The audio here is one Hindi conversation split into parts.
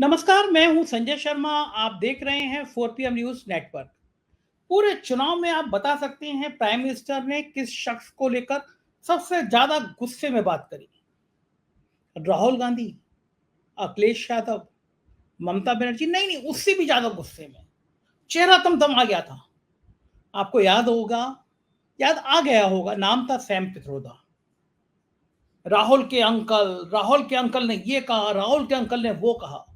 नमस्कार, मैं हूं संजय शर्मा। आप देख रहे हैं 4 PM न्यूज नेटवर्क। पूरे चुनाव में आप बता सकते हैं प्राइम मिनिस्टर ने किस शख्स को लेकर सबसे ज्यादा गुस्से में बात करी? राहुल गांधी, अखिलेश यादव, ममता बनर्जी? नहीं नहीं, उससे भी ज्यादा गुस्से में। चेहरा तमतमा गया था। आपको याद आ गया होगा, नाम था सैम पित्रोदा। राहुल के अंकल ने ये कहा, राहुल के अंकल ने वो कहा।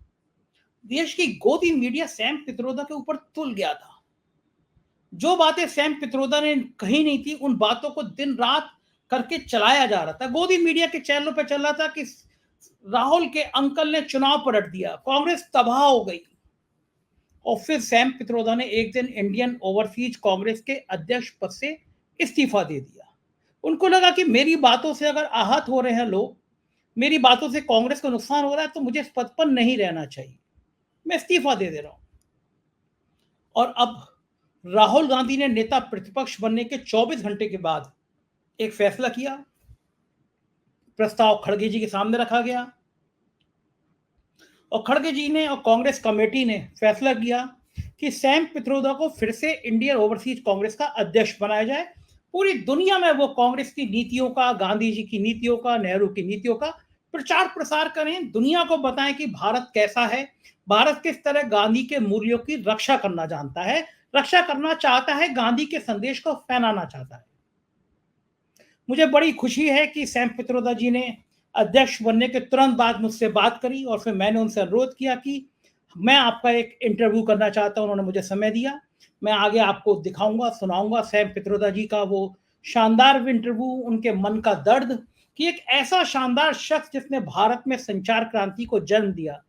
देश की गोदी मीडिया सैम पित्रोदा के ऊपर तुल गया था। जो बातें सैम पित्रोदा ने कही नहीं थी, उन बातों को दिन रात करके चलाया जा रहा था। गोदी मीडिया के चैनलों पर चल रहा था कि राहुल के अंकल ने चुनाव पलट दिया, कांग्रेस तबाह हो गई। और फिर सैम पित्रोदा ने एक दिन इंडियन ओवरसीज कांग्रेस के अध्यक्ष पद से इस्तीफा दे दिया। उनको लगा कि मेरी बातों से अगर आहत हो रहे हैं लोग, मेरी बातों से कांग्रेस को नुकसान हो रहा है, तो मुझे इस पद पर नहीं रहना चाहिए, मैं इस्तीफा दे रहा हूं। और अब राहुल गांधी ने नेता प्रतिपक्ष बनने के 24 घंटे के बाद एक फैसला किया। प्रस्ताव खड़गे जी के सामने रखा गया और खड़गे जी ने और कांग्रेस कमेटी ने फैसला किया कि सैम पित्रोदा को फिर से इंडियन ओवरसीज कांग्रेस का अध्यक्ष बनाया जाए। पूरी दुनिया में वो कांग्रेस की नीतियों का, गांधी जी की नीतियों का, नेहरू की नीतियों का प्रचार प्रसार करें, दुनिया को बताएं कि भारत कैसा है, भारत किस तरह गांधी के मूल्यों की रक्षा करना जानता है, रक्षा करना चाहता है, गांधी के संदेश को फैलाना चाहता है। मुझे बड़ी खुशी है कि सैम पित्रोदा जी ने अध्यक्ष बनने के तुरंत बाद मुझसे बात करी और फिर मैंने उनसे अनुरोध किया कि मैं आपका एक इंटरव्यू करना चाहता हूं। उन्होंने मुझे समय दिया। मैं आगे आपको दिखाऊंगा, सुनाऊंगा सैम पित्रोदा जी का वो शानदार इंटरव्यू, उनके मन का दर्द कि एक ऐसा शानदार शख्स जिसने भारत में संचार क्रांति को जन्म दिया।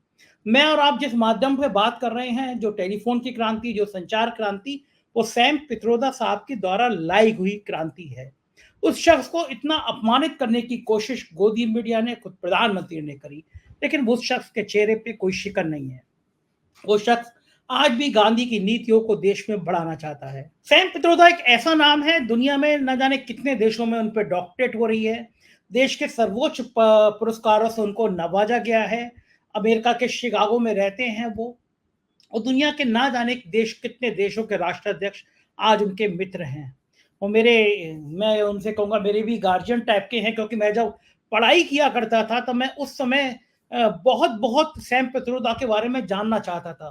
मैं और आप जिस माध्यम पे बात कर रहे हैं, जो टेलीफोन की क्रांति, जो संचार क्रांति, वो सैम पित्रोदा साहब के द्वारा लाई हुई क्रांति है। उस शख्स को इतना अपमानित करने की कोशिश गोदी मीडिया ने, खुद प्रधानमंत्री ने करी, लेकिन उस शख्स के चेहरे पे कोई शिकन नहीं है। वो शख्स आज भी गांधी की नीतियों को देश में बढ़ाना चाहता है। सैम पित्रोदा एक ऐसा नाम है, दुनिया में न जाने कितने देशों में उन पर डॉक्टरेट हो रही है। देश के सर्वोच्च पुरस्कारों से उनको नवाजा गया है। अमेरिका के शिकागो में रहते हैं वो। और दुनिया के ना जाने देश, कितने देशों के राष्ट्राध्यक्ष आज उनके मित्र हैं। और मैं उनसे कहूंगा मेरे भी गार्जियन टाइप के हैं, क्योंकि मैं जब पढ़ाई किया करता था तो मैं उस समय बहुत बहुत सैम पित्रोदा के बारे में जानना चाहता था,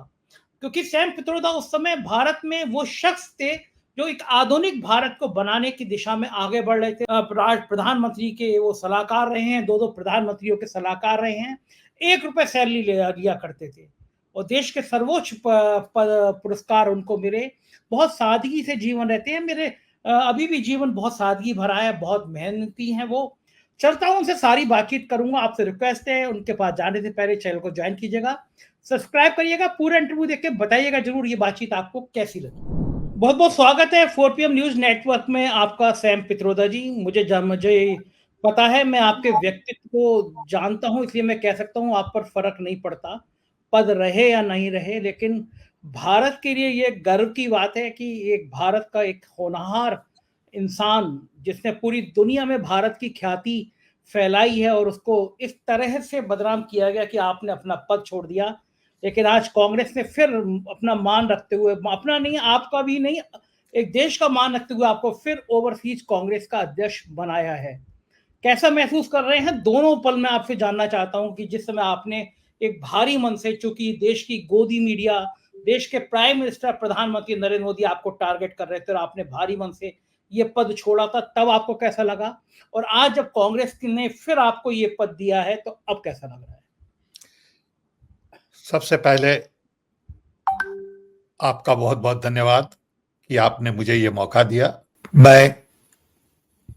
क्योंकि सैम पित्रोदा उस समय भारत में वो शख्स थे जो एक आधुनिक भारत को बनाने की दिशा में आगे बढ़ रहे थे। प्रधानमंत्री के वो सलाहकार रहे हैं, दो प्रधानमंत्रियों के सलाहकार रहे हैं। 1 रुपए सैलरी लिया करते थे और देश के सर्वोच्च पुरस्कार उनको मिले। बहुत सादगी से जीवन रहते हैं। मेरे अभी भी जीवन बहुत सादगी भरा है, बहुत मेहनती हैं वो। चलता हूं, उनसे सारी बातचीत करूंगा। आपसे रिक्वेस्ट है, उनके पास जाने से पहले चैनल को ज्वाइन कीजिएगा, सब्सक्राइब करिएगा, पूरा इंटरव्यू देख के बताइएगा जरूर ये बातचीत आपको कैसी लगी। बहुत बहुत स्वागत है 4 PM न्यूज नेटवर्क में आपका सैम पित्रोदा जी। मुझे पता है, मैं आपके व्यक्तित्व को जानता हूं, इसलिए मैं कह सकता हूं आप पर फर्क नहीं पड़ता पद रहे या नहीं रहे। लेकिन भारत के लिए ये गर्व की बात है कि एक भारत का एक होनहार इंसान, जिसने पूरी दुनिया में भारत की ख्याति फैलाई है, और उसको इस तरह से बदनाम किया गया कि आपने अपना पद छोड़ दिया। लेकिन आज कांग्रेस ने फिर अपना मान रखते हुए, अपना नहीं, आपका भी नहीं, एक देश का मान रखते हुए आपको फिर ओवरसीज कांग्रेस का अध्यक्ष बनाया है। कैसा महसूस कर रहे हैं? दोनों पल मैं आपसे जानना चाहता हूं कि जिस समय आपने एक भारी मन से, चूंकि देश की गोदी मीडिया, देश के प्राइम मिनिस्टर, प्रधानमंत्री नरेंद्र मोदी आपको टारगेट कर रहे थे और आपने भारी मन से ये पद छोड़ा था, तब आपको कैसा लगा? और आज जब कांग्रेस ने फिर आपको ये पद दिया है, तो अब कैसा लग रहा है? सबसे पहले आपका बहुत बहुत धन्यवाद कि आपने मुझे ये मौका दिया। मैं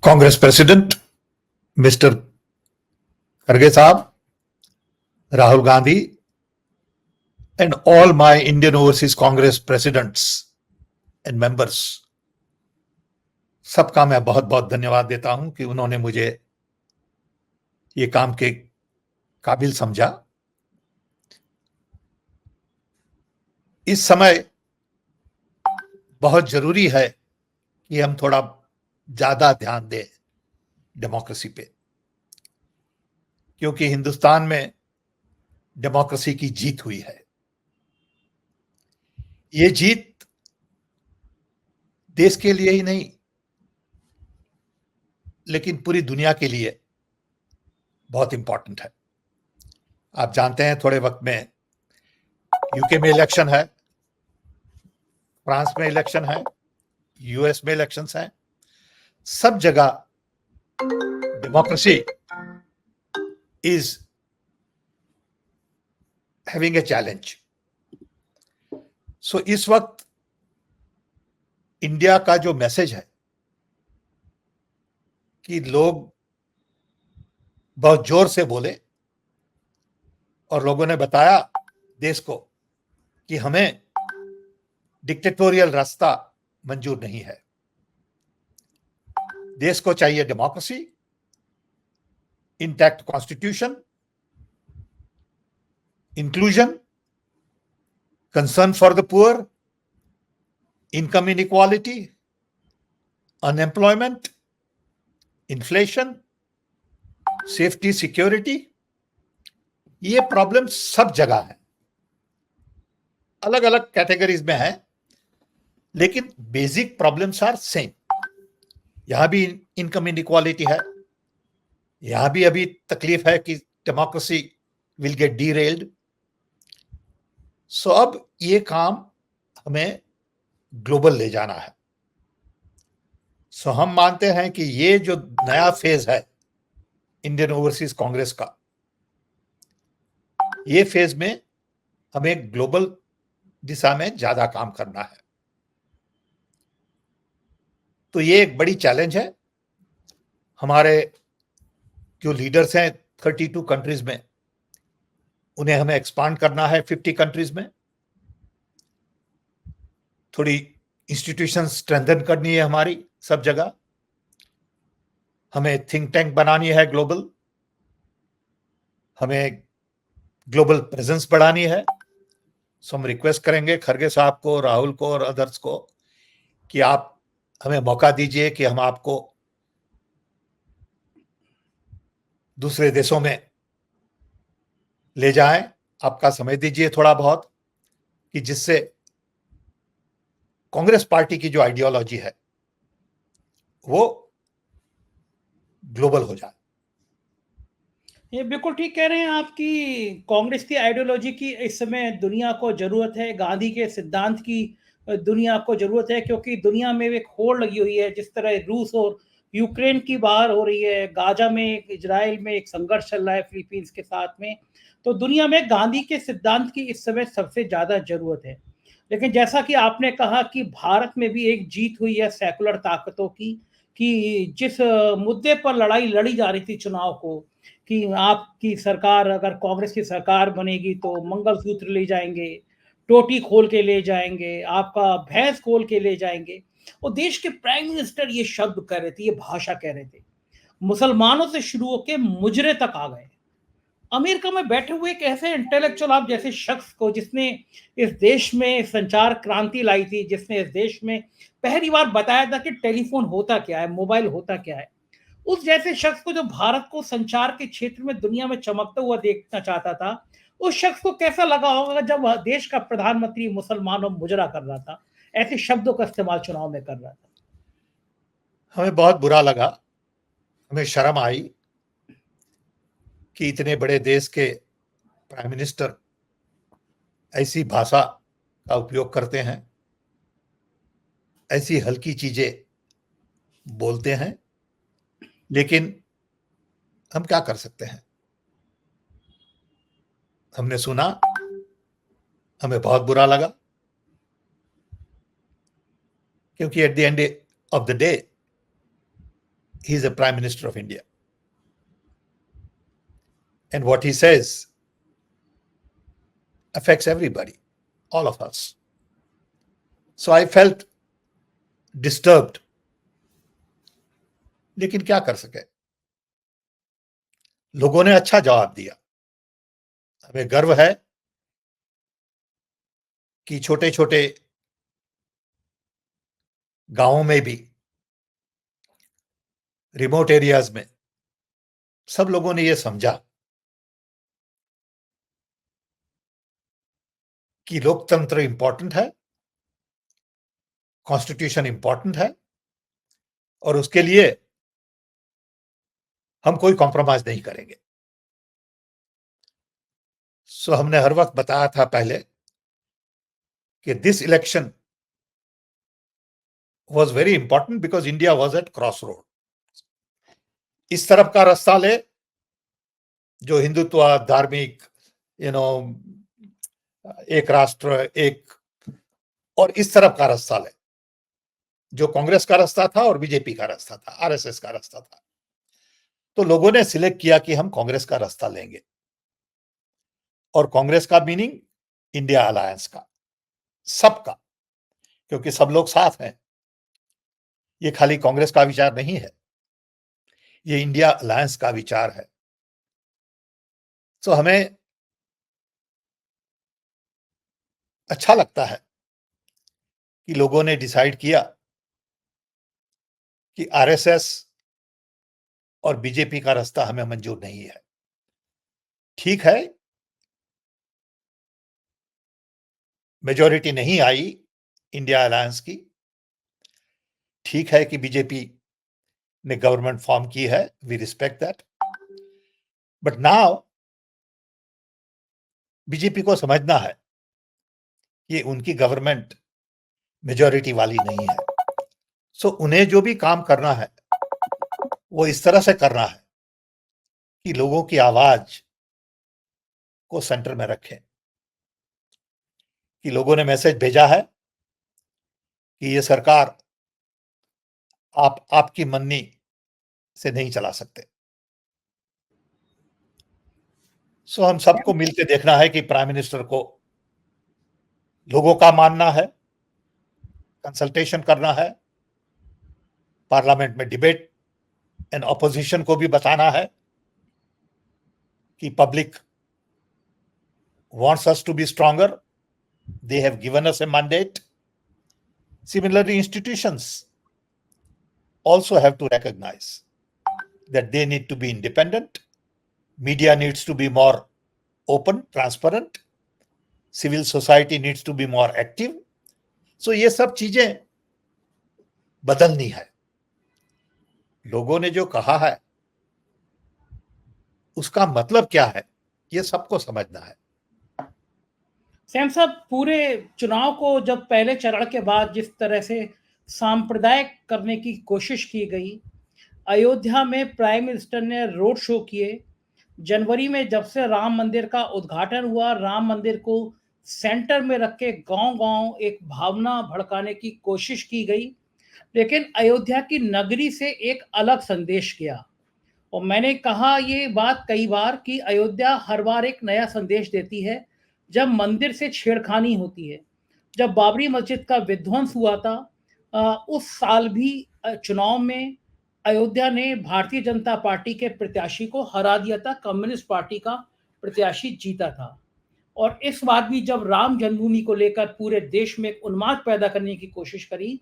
कांग्रेस प्रेसिडेंट मिस्टर खड़गे sahab, Rahul Gandhi and all my Indian overseas Congress presidents and members, सबका मैं बहुत बहुत धन्यवाद देता हूं कि उन्होंने मुझे ये काम के काबिल समझा। इस समय बहुत जरूरी है कि हम थोड़ा ज्यादा ध्यान दें डेमोक्रेसी पे, क्योंकि हिंदुस्तान में डेमोक्रेसी की जीत हुई है। ये जीत देश के लिए ही नहीं, लेकिन पूरी दुनिया के लिए बहुत इंपॉर्टेंट है। आप जानते हैं थोड़े वक्त में यूके में इलेक्शन है, फ्रांस में इलेक्शन है, यूएस में इलेक्शंस हैं। सब जगह democracy is having a challenge. So इस वक्त इंडिया का जो मैसेज है कि लोग बहुत जोर से बोले और लोगों ने बताया देश को कि हमें डिक्टेटोरियल रास्ता मंजूर नहीं है। देश को चाहिए democracy, intact constitution, inclusion, concern for the poor, income inequality, unemployment, inflation, safety security. ये प्रॉब्लम सब जगह है, अलग अलग कैटेगरीज में है, लेकिन बेसिक प्रॉब्लम्स आर सेम। यहां भी इनकम इनइक्वालिटी है, यहां भी अभी तकलीफ है कि डेमोक्रेसी विल गेट डीरेल्ड। सो अब ये काम हमें ग्लोबल ले जाना है। सो हम मानते हैं कि ये जो नया फेज है इंडियन ओवरसीज कांग्रेस का, ये फेज में हमें ग्लोबल दिशा में ज्यादा काम करना है। तो ये एक बड़ी चैलेंज है। हमारे जो लीडर्स हैं 32 कंट्रीज में, उन्हें हमें एक्सपांड करना है 50 कंट्रीज में। थोड़ी इंस्टीट्यूशन स्ट्रेंथन करनी है हमारी सब जगह। हमें थिंक टैंक बनानी है ग्लोबल, हमें ग्लोबल प्रेजेंस बढ़ानी है। सो हम रिक्वेस्ट करेंगे खरगे साहब को, राहुल को और अदर्स को कि आप हमें मौका दीजिए कि हम आपको दूसरे देशों में ले जाएं। आपका समय दीजिए थोड़ा बहुत, कि जिससे कांग्रेस पार्टी की जो आइडियोलॉजी है वो ग्लोबल हो जाए। ये बिल्कुल ठीक कह रहे हैं आप कि कांग्रेस की आइडियोलॉजी की इस समय दुनिया को जरूरत है, गांधी के सिद्धांत की दुनिया को जरूरत है, क्योंकि दुनिया में एक होड़ लगी हुई है। जिस तरह रूस और यूक्रेन की बाहर हो रही है, गाजा में, इजराइल में एक संघर्ष चल रहा है फिलीपींस के साथ में, तो दुनिया में गांधी के सिद्धांत की इस समय सबसे ज्यादा जरूरत है। लेकिन जैसा कि आपने कहा कि भारत में भी एक जीत हुई है सेकुलर ताकतों की, कि जिस मुद्दे पर लड़ाई लड़ी जा रही थी चुनाव को, कि आपकी सरकार, अगर कांग्रेस की सरकार बनेगी तो मंगलसूत्र ले जाएंगे, टोटी खोल के ले जाएंगे, आपका भैंस खोल के ले जाएंगे। और देश के प्राइम मिनिस्टर ये शब्द कह रहे थे, ये भाषा कह रहे थे। मुसलमानों से शुरू होकर मुजरे तक आ गए। अमेरिका में बैठे हुए एक ऐसे इंटेलेक्चुअल आप जैसे शख्स को, जिसने इस देश में संचार क्रांति लाई थी, जिसने इस देश में पहली बार बताया था कि टेलीफोन होता क्या है, मोबाइल होता क्या है, उस जैसे शख्स को जो भारत को संचार के क्षेत्र में दुनिया में चमकता हुआ देखना चाहता था, उस शख्स को कैसा लगा होगा जब देश का प्रधानमंत्री मुसलमानों मुजरा कर रहा था, ऐसे शब्दों का इस्तेमाल चुनाव में कर रहा था। हमें बहुत बुरा लगा, हमें शर्म आई कि इतने बड़े देश के प्राइम मिनिस्टर ऐसी भाषा का उपयोग करते हैं, ऐसी हल्की चीजें बोलते हैं। लेकिन हम क्या कर सकते हैं? हमने सुना, हमें बहुत बुरा लगा, क्योंकि at the end of the day he is the prime minister of India, and what he says affects everybody, all of us. So I felt disturbed. लेकिन क्या कर सके, लोगों ने अच्छा जवाब दिया। हमें गर्व है कि छोटे छोटे गांवों में भी, रिमोट एरियाज में सब लोगों ने यह समझा कि लोकतंत्र इंपॉर्टेंट है, कॉन्स्टिट्यूशन इंपॉर्टेंट है और उसके लिए हम कोई कॉम्प्रोमाइज नहीं करेंगे। सो हमने हर वक्त बताया था पहले कि this election was very important because India was at crossroad. इस तरफ का रास्ता ले जो हिंदुत्व, धार्मिक, एक राष्ट्र एक, और इस तरफ का रास्ता ले जो कांग्रेस का रास्ता था और बीजेपी का रास्ता था, आरएसएस का रास्ता था। तो लोगों ने सिलेक्ट किया कि हम कांग्रेस का रास्ता लेंगे, और कांग्रेस का मीनिंग इंडिया अलायंस का, सबका, क्योंकि सब लोग साथ हैं। ये खाली कांग्रेस का विचार नहीं है, ये इंडिया अलायंस का विचार है। तो हमें अच्छा लगता है कि लोगों ने डिसाइड किया कि आरएसएस और बीजेपी का रास्ता हमें मंजूर नहीं है। ठीक है, मेजॉरिटी नहीं आई इंडिया अलायंस की, ठीक है कि बीजेपी ने गवर्नमेंट फॉर्म की है, we respect that, but now BJP को समझना है कि उनकी गवर्नमेंट मेजॉरिटी वाली नहीं है। सो उन्हें जो भी काम करना है वो इस तरह से करना है कि लोगों की आवाज को सेंटर में रखें। कि लोगों ने मैसेज भेजा है कि ये सरकार आपकी मन्नी से नहीं चला सकते। सो हम सबको मिलकर देखना है कि प्राइम मिनिस्टर को लोगों का मानना है, कंसल्टेशन करना है, पार्लियामेंट में डिबेट एंड ऑपोजिशन को भी बताना है कि public wants us to be stronger. They have given us a mandate. Similarly, institutions also have to recognize that they need to be independent. Media needs to be more open, transparent. Civil society needs to be more active. So ये सब चीजें बदलनी है। लोगों ने जो कहा है उसका मतलब क्या है, ये सबको समझना है। सैम साहब, पूरे चुनाव को जब पहले चरण के बाद जिस तरह से सांप्रदायिक करने की कोशिश की गई, अयोध्या में प्राइम मिनिस्टर ने रोड शो किए, जनवरी में जब से राम मंदिर का उद्घाटन हुआ, राम मंदिर को सेंटर में रख के गांव-गांव एक भावना भड़काने की कोशिश की गई, लेकिन अयोध्या की नगरी से एक अलग संदेश गया। और मैंने कहा ये बात कई बार कि अयोध्या हर बार एक नया संदेश देती है जब मंदिर से छेड़खानी होती है। जब बाबरी मस्जिद का विध्वंस हुआ था, उस साल भी चुनाव में अयोध्या ने भारतीय जनता पार्टी के प्रत्याशी को हरा दिया था, कम्युनिस्ट पार्टी का प्रत्याशी जीता था। और इस बार भी जब राम जन्मभूमि को लेकर पूरे देश में एक उन्माद पैदा करने की कोशिश करी,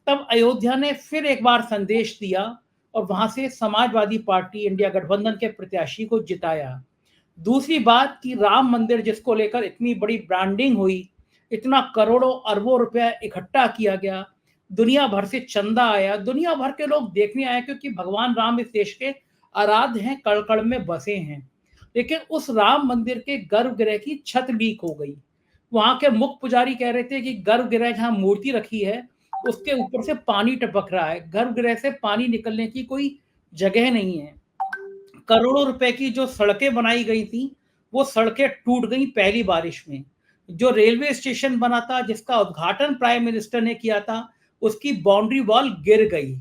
तब अयोध्या ने फिर एक बार संदेश दिया और वहां से समाजवादी पार्टी इंडिया गठबंधन के प्रत्याशी को जिताया। दूसरी बात कि राम मंदिर जिसको लेकर इतनी बड़ी ब्रांडिंग हुई, इतना करोड़ों अरबों रुपया इकट्ठा किया गया, दुनिया भर से चंदा आया, दुनिया भर के लोग देखने आए क्योंकि भगवान राम इस देश के आराध्य हैं, कण-कण में बसे हैं। लेकिन उस राम मंदिर के गर्भगृह की छत लीक हो गई। वहां के मुख्य पुजारी कह रहे थे कि गर्भगृह जहां मूर्ति रखी है उसके ऊपर से पानी टपक रहा है, गर्भगृह से पानी निकलने की कोई जगह नहीं है। करोड़ों रुपए की जो सड़कें बनाई गई थी वो सड़कें टूट गई पहली बारिश में। जो रेलवे स्टेशन बना था जिसका उद्घाटन प्राइम मिनिस्टर ने किया था, उसकी बाउंड्री वॉल गिर गई।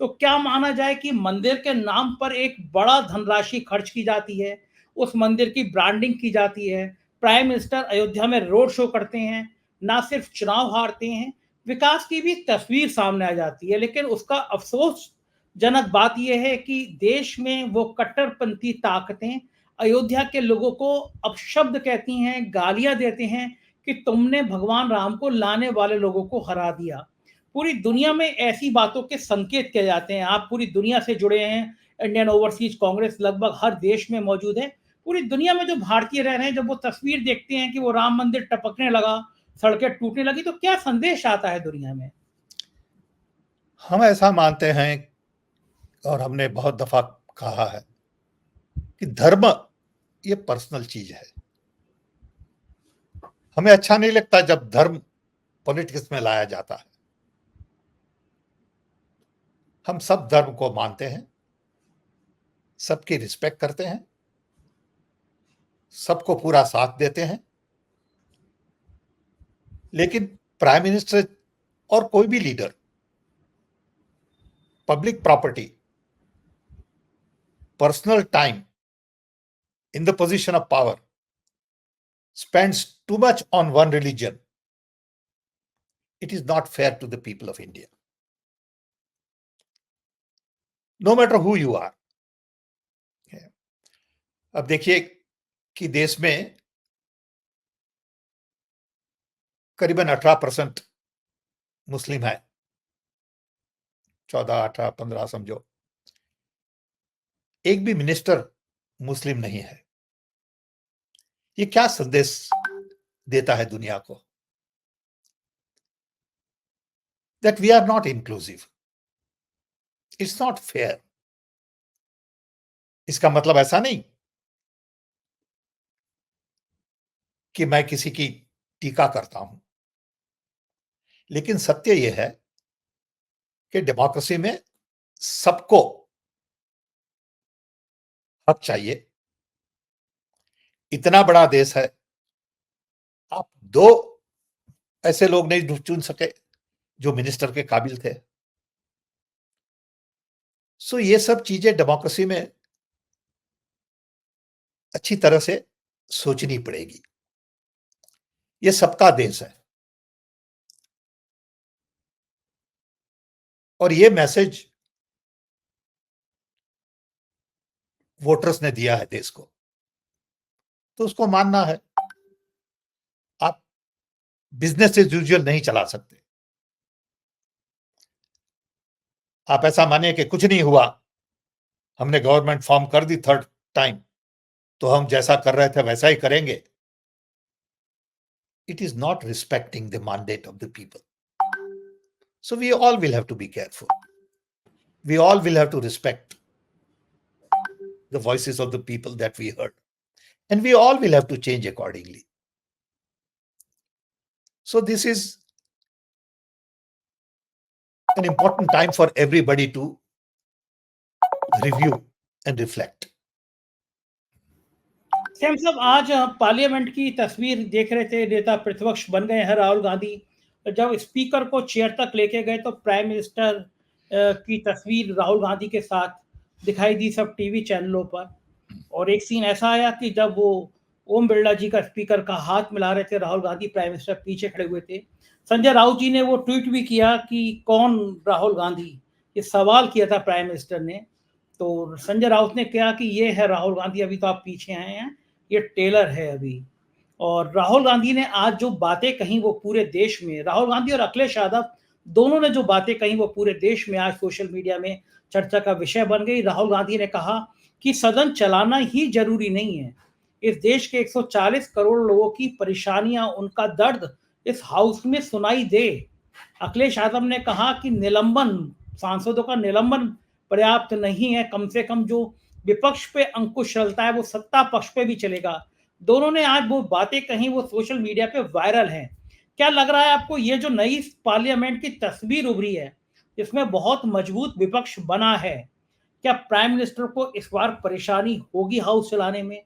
तो क्या माना जाए कि मंदिर के नाम पर एक बड़ा धनराशि खर्च की जाती है, उस मंदिर की ब्रांडिंग की जाती है, प्राइम मिनिस्टर अयोध्या में रोड शो करते हैं, ना सिर्फ चुनाव हारते हैं, विकास की भी तस्वीर सामने आ जाती है। लेकिन उसका अफसोस जनक बात यह है कि देश में वो कट्टरपंथी ताकतें अयोध्या के लोगों को अपशब्द कहती हैं, गालियां देते हैं कि तुमने भगवान राम को लाने वाले लोगों को हरा दिया। पूरी दुनिया में ऐसी बातों के संकेत किए जाते हैं। आप पूरी दुनिया से जुड़े हैं, इंडियन ओवरसीज कांग्रेस लगभग हर देश में मौजूद है। पूरी दुनिया में जो भारतीय रह रहे हैं, जब वो तस्वीर देखते हैं कि वो राम मंदिर टपकने लगा, सड़कें टूटने लगी, तो क्या संदेश आता है दुनिया में? हम ऐसा मानते हैं और हमने बहुत दफा कहा है कि धर्म ये पर्सनल चीज है। हमें अच्छा नहीं लगता जब धर्म पॉलिटिक्स में लाया जाता है। हम सब धर्म को मानते हैं, सबकी रिस्पेक्ट करते हैं, सबको पूरा साथ देते हैं, लेकिन प्राइम मिनिस्टर और कोई भी leader public property, personal time in the position of power spends too much on one religion, it is not fair to the people of India. No matter who you are. अब देखिए कि देश में करीबन 18% मुस्लिम है, 14, 18, 15 समझो। एक भी मिनिस्टर मुस्लिम नहीं है। ये क्या संदेश देता है दुनिया को? That we are not inclusive. It's not fair. इसका मतलब ऐसा नहीं कि मैं किसी की टीका करता हूं, लेकिन सत्य यह है कि डेमोक्रेसी में सबको हक चाहिए। इतना बड़ा देश है, आप दो ऐसे लोग नहीं चुन सके जो मिनिस्टर के काबिल थे। सो ये सब चीजें डेमोक्रेसी में अच्छी तरह से सोचनी पड़ेगी। ये सबका देश है और ये मैसेज वोटर्स ने दिया है देश को, तो उसको मानना है। आप बिजनेस एज यूजुअल नहीं चला सकते। आप ऐसा मानिए कि कुछ नहीं हुआ, हमने गवर्नमेंट फॉर्म कर दी थर्ड टाइम, तो हम जैसा कर रहे थे वैसा ही करेंगे। It is not respecting the mandate of the people. So we all will have to be careful. We all will have to respect the voices of the people that we heard. And we all will have to change accordingly. So this is an important time for everybody to review and reflect. Sam साहब, आज पार्लियामेंट की तस्वीर देख रहे थे, नेता प्रतिपक्ष बन गए हैं राहुल गांधी। जब स्पीकर को चेयर तक लेके गए तो प्राइम मिनिस्टर की तस्वीर राहुल गांधी के साथ दिखाई दी सब टीवी चैनलों पर। और एक सीन ऐसा आया कि जब वो ओम बिरला जी का स्पीकर का हाथ मिला रहे थे, राहुल गांधी प्राइम मिनिस्टर पीछे खड़े हुए थे। संजय राउत जी ने वो ट्वीट भी किया कि कौन राहुल गांधी, ये सवाल किया था प्राइम मिनिस्टर ने। तो संजय राउत ने कहा कि ये है राहुल गांधी, अभी तो आप पीछे आए हैं, ये टेलर है अभी। और राहुल गांधी ने आज जो बातें कही वो पूरे देश में, राहुल गांधी और अखिलेश यादव दोनों ने जो बातें कही वो पूरे देश में आज सोशल मीडिया में चर्चा का विषय बन गई। राहुल गांधी ने कहा कि सदन चलाना ही जरूरी नहीं है, इस देश के 140 करोड़ लोगों की परेशानियां, उनका दर्द इस हाउस में सुनाई दे। अखिलेश यादव ने कहा कि निलंबन, सांसदों का निलंबन पर्याप्त नहीं है, कम से कम जो विपक्ष पे अंकुश चलता है वो सत्ता पक्ष पे भी चलेगा। दोनों ने आज वो बातें कही, वो सोशल मीडिया पे वायरल हैं। क्या लग रहा है आपको, ये जो नई पार्लियामेंट की तस्वीर उभरी है, इसमें बहुत मजबूत विपक्ष बना है, क्या प्राइम मिनिस्टर को इस बार परेशानी होगी हाउस चलाने में?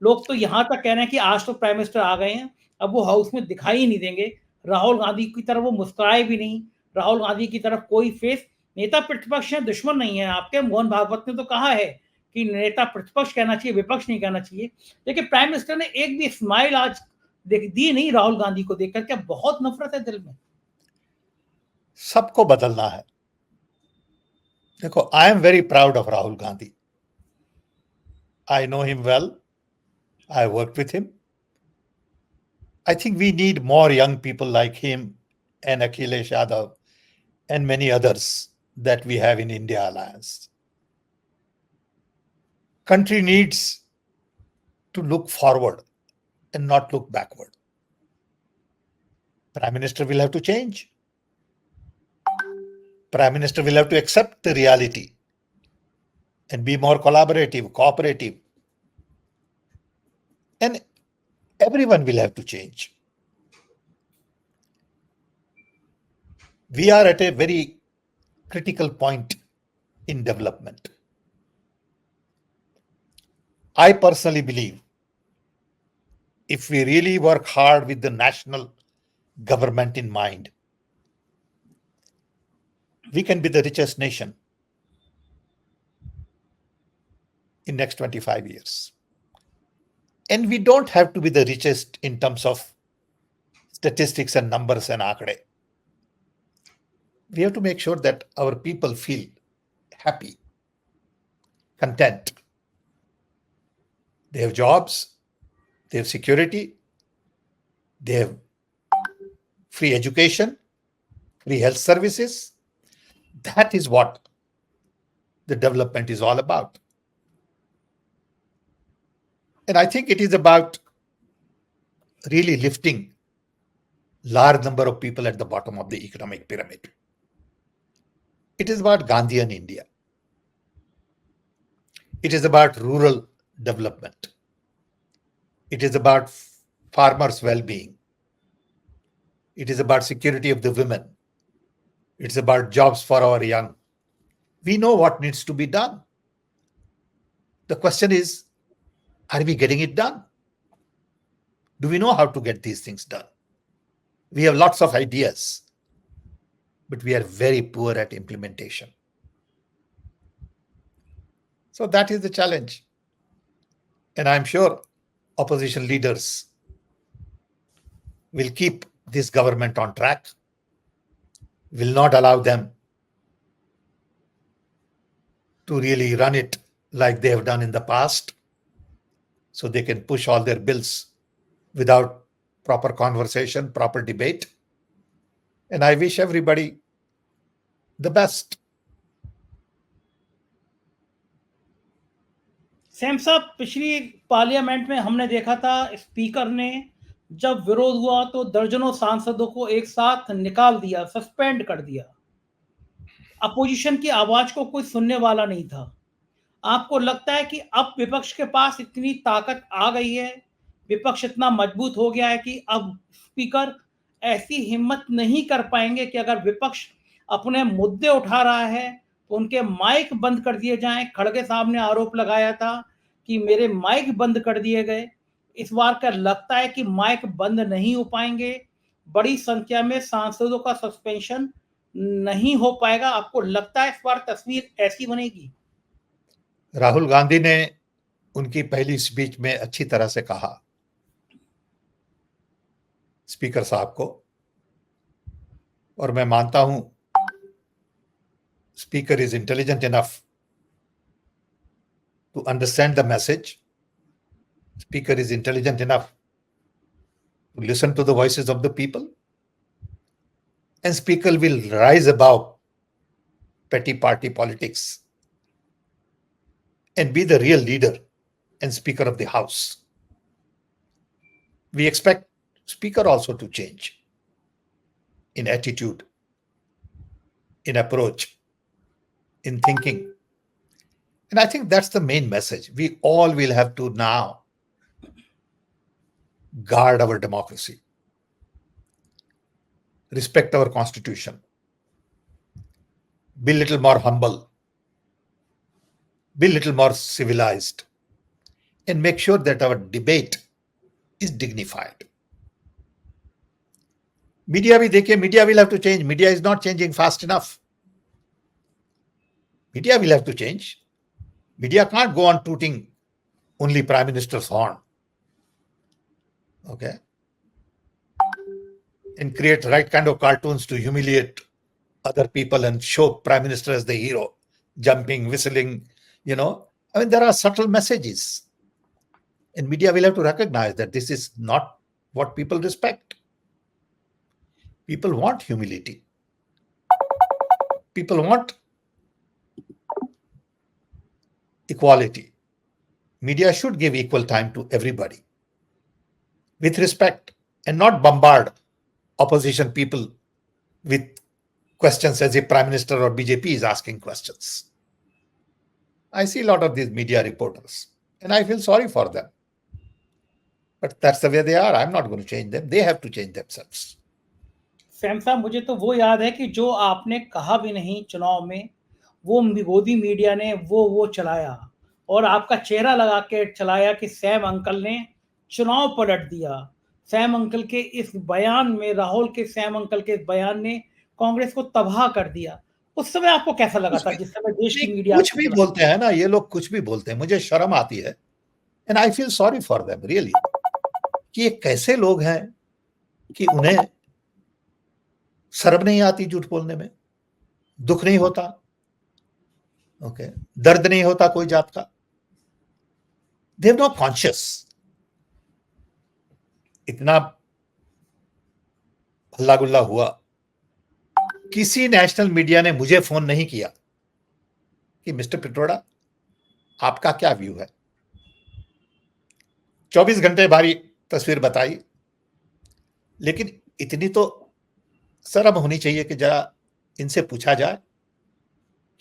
लोग तो यहां तक कह रहे हैं कि आज तो प्राइम मिनिस्टर आ गए हैं, अब वो हाउस में दिखाई ही नहीं देंगे। राहुल गांधी की तरफ वो मुस्कुराए भी नहीं, राहुल गांधी की तरफ कोई फेस, नेता प्रतिपक्ष है, दुश्मन नहीं है आपके। मोहन भागवत ने तो कहा है कि नेता प्रतिपक्ष कहना चाहिए, विपक्ष नहीं कहना चाहिए। लेकिन प्राइम मिनिस्टर ने एक भी स्माइल आज दी नहीं राहुल गांधी को देखकर। क्या बहुत नफरत है दिल में? सबको बदलना है। देखो, I am very proud of Rahul Gandhi. I know him well, I work with him. I think we need more young people like him and Akhilesh Yadav and many others that we have in India Alliance. Country needs to look forward and not look backward. Prime Minister will have to change. Prime Minister will have to accept the reality and be more collaborative, cooperative. And everyone will have to change. We are at a very critical point in development. I personally believe if we really work hard with the national government in mind, we can be the richest nation in next 25 years. And we don't have to be the richest in terms of statistics and numbers and aakde. We have to make sure that our people feel happy, content. They have jobs, they have security, they have free education, free health services. That is what the development is all about. And I think it is about really lifting large number of people at the bottom of the economic pyramid. It is about Gandhian India. It is about rural development. It is about farmers' well-being. It is about security of the women. It's about jobs for our young. We know what needs to be done. The question is, are we getting it done? Do we know how to get these things done? We have lots of ideas, but we are very poor at implementation. So that is the challenge. And I'm sure opposition leaders will keep this government on track, will not allow them to really run it like they have done in the past, so they can push all their bills without proper conversation, proper debate. And I wish everybody the best. Sam साहब, पिछली पार्लियामेंट में हमने देखा था स्पीकर ने जब विरोध हुआ तो दर्जनों सांसदों को एक साथ निकाल दिया, सस्पेंड कर दिया। अपोजिशन की आवाज को कोई सुनने वाला नहीं था। आपको लगता है कि अब विपक्ष के पास इतनी ताकत आ गई है, विपक्ष इतना मजबूत हो गया है कि अब स्पीकर ऐसी हिम्मत नहीं कर पाएंगे कि अगर विपक्ष अपने मुद्दे उठा रहा है तो उनके माइक बंद कर दिए जाएं? खड़गे साहब ने आरोप लगाया था कि मेरे माइक बंद कर दिए गए। इस बार का लगता है कि माइक बंद नहीं हो पाएंगे, बड़ी संख्या में सांसदों का सस्पेंशन नहीं हो पाएगा। आपको लगता है इस बार तस्वीर ऐसी बनेगी? राहुल गांधी ने उनकी पहली स्पीच में अच्छी तरह से कहा स्पीकर साहब को, और मैं मानता हूं speaker is intelligent enough to understand the message. Speaker is intelligent enough to listen to the voices of the people, and Speaker will rise above petty party politics and be the real leader and Speaker of the House. We expect Speaker also to change in attitude, in approach, in thinking. And I think that's the main message. We all will have to now guard our democracy, respect our constitution, be a little more humble, be a little more civilized, and make sure that our debate is dignified. Media bhi dekhiye, media will have to change. Media is not changing fast enough. Media will have to change. Media can't go on tooting only Prime Minister's horn. Okay, and create right kind of cartoons to humiliate other people and show Prime Minister as the hero, jumping, whistling, I mean, there are subtle messages, and media will have to recognize that this is not what people respect. People want humility. People want equality. media should give equal time to everybody with respect and not bombard opposition people with questions as if Prime Minister or BJP is asking questions. I see a lot of these media reporters and I feel sorry for them. But that's the way they are. I'm not going to change them. They have to change themselves. Sam साहब, मुझे तो वो याद है कि जो आपने कहा भी नहीं चुनाव में, वो मोदी मीडिया ने वो चलाया और आपका चेहरा लगा के चलाया कि सैम अंकल ने चुनाव पलट दिया। सैम अंकल के इस बयान में, राहुल के सैम अंकल के इस बयान ने कांग्रेस को तबाह कर दिया। उस समय आपको कैसा लगा था जिस समय देश की मीडिया कुछ भी बोलते हैं ना ये लोग, कुछ भी बोलते हैं, मुझे शर्म आती है and I feel sorry for them really, कि ये कैसे लोग हैं कि उन्हें शर्म नहीं आती झूठ बोलने में, दुख नहीं होता, ओके, दर्द नहीं होता कोई जात का, दे हैव नो कॉन्शियस। इतना हल्ला गुल्ला हुआ, किसी नेशनल मीडिया ने मुझे फोन नहीं किया कि मिस्टर पित्रोड़ा आपका क्या व्यू है। 24 घंटे बारी तस्वीर बताई, लेकिन इतनी तो शर्म होनी चाहिए कि जरा इनसे पूछा जाए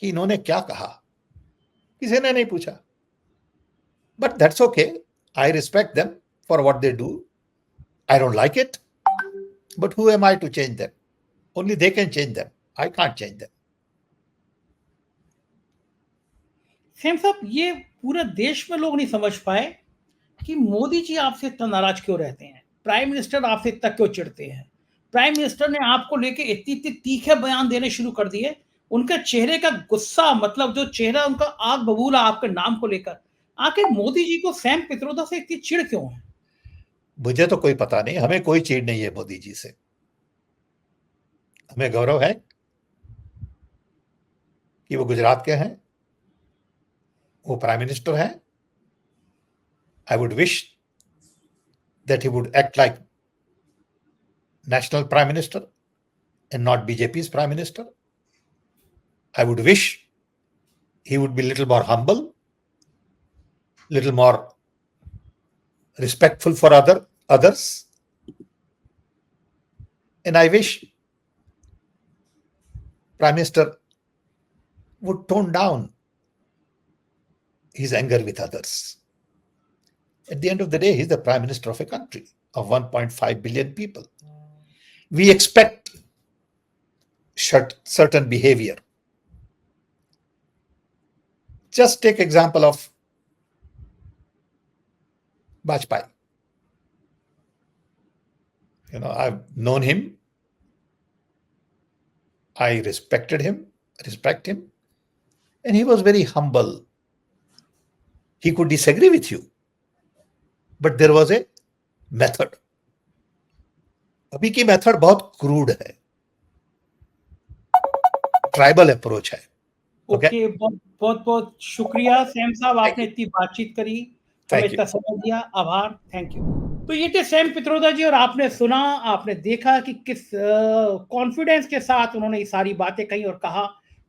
कि इन्होंने क्या कहा। किसी ने नहीं पूछा। But that's okay, I respect them for what they do. I don't like it, but who am I to change them? Only they can change them, I can't change them. Sam sahab, ये पूरे देश में लोग नहीं समझ पाए कि मोदी जी आपसे इतना नाराज क्यों रहते हैं, प्राइम मिनिस्टर आपसे इतना क्यों चिढ़ते हैं। प्राइम मिनिस्टर ने आपको लेके इतने तीखे बयान देने शुरू कर दिए। उनके चेहरे का गुस्सा, मतलब जो चेहरा उनका आग बबूला आपके नाम को लेकर, आखिर मोदी जी को सैम पित्रोदा से इतनी चिढ़ क्यों है? मुझे तो कोई पता नहीं, हमें कोई चिढ़ नहीं है मोदी जी से। हमें गौरव है कि वो गुजरात के हैं, वो प्राइम मिनिस्टर हैं। I would wish that he would act like national prime minister and not BJP's prime minister. I would wish he would be little more humble, little more respectful for others. And I wish Prime Minister would tone down his anger with others. At the end of the day, he's the prime minister of a country of 1.5 billion people. We expect certain behavior. Just take example of Vajpayee. You know, I've known him. I respect him, and he was very humble. He could disagree with you, but there was a method. अभी की मेथड बहुत क्रूड है, ट्राइबल अप्रोच है। ओके, बहुत बहुत शुक्रिया सैम साहब, आपने इतनी बातचीत करी, हमें इतना समय दिया, आभार, थैंक यू। तो ये थे सैम पित्रोदा जी, और आपने सुना, आपने देखा कि किस कॉन्फिडेंस के साथ उन्होंने ये सारी बातें कही और कहा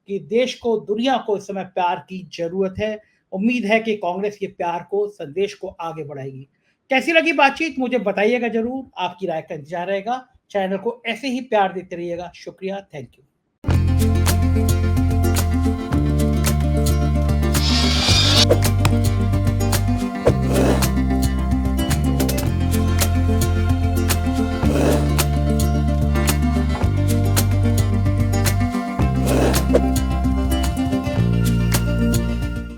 कि देश को, दुनिया को इस समय प्यार की जरूरत है। उम्मीद है कि कांग्रेस ये प्यार को, संदेश को आगे बढ़ाएगी। कैसी लगी बातचीत मुझे बताइएगा जरूर, आपकी राय का इंतजार रहेगा। चैनल को ऐसे ही प्यार देते रहिएगा। शुक्रिया, थैंक यू।